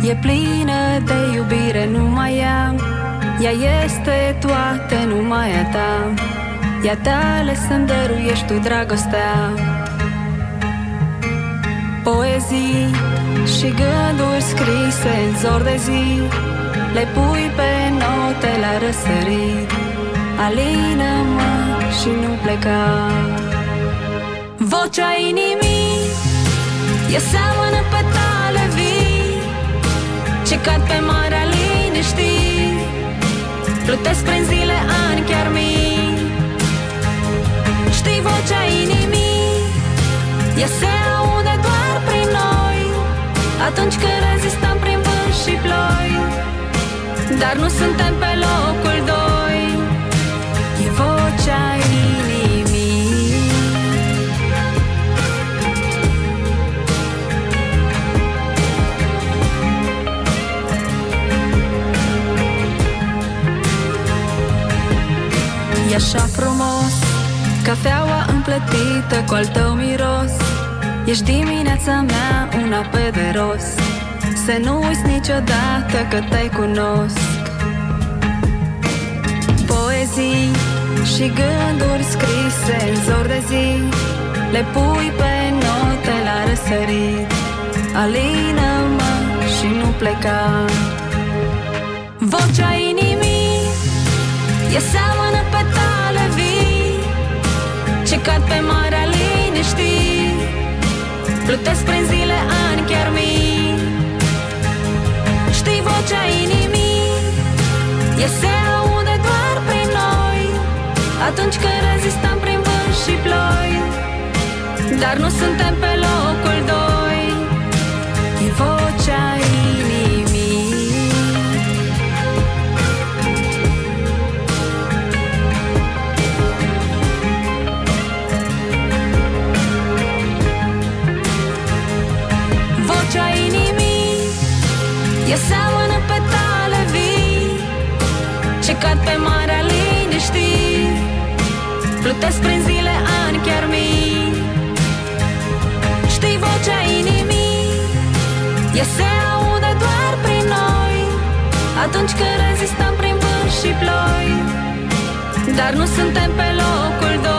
E plină de iubire, numai ea. Ea este toate, numai a ta. Ea tale să-mi dăruiești tu dragostea. Poezii și gânduri scrise în zor de zi, le pui pe note la răsărit. Alină-mă și nu pleca. Vocea inimii e seamănă petale vii ce cad pe marea liniștii. Plutesc prin zile, ani, chiar mii. Știi, vocea inimii ea se aude doar prin noi, atunci când rezistăm prin vânt și ploi. Dar nu suntem pe locul doi. E vocea inimii. E așa frumos, cafeaua împletită cu al tău miros. Ești dimineața mea, un apă de rost. Să nu uiți niciodată că te cunosc. Poezii și gânduri scrise în zor de zi, le pui pe note la răsărit. Alină-mă și nu pleca. Vocea inimii e seamănă petale vii ce cad pe marea liniștii. Plutesc prin zile, ani, chiar mii. Știi, vocea inimii ea se aude doar prin noi, atunci când rezistăm prin vânt și ploi. Dar nu suntem pe locul doi. E vocea inimii. Vocea inimii e seamănă petale vii ce cad pe marea liniștii. Plutesc prin zile, ani, chiar mii. Știi, vocea inimii ea se aude doar prin noi, atunci când rezistăm prin vânt și ploi. Dar nu suntem pe locul doi.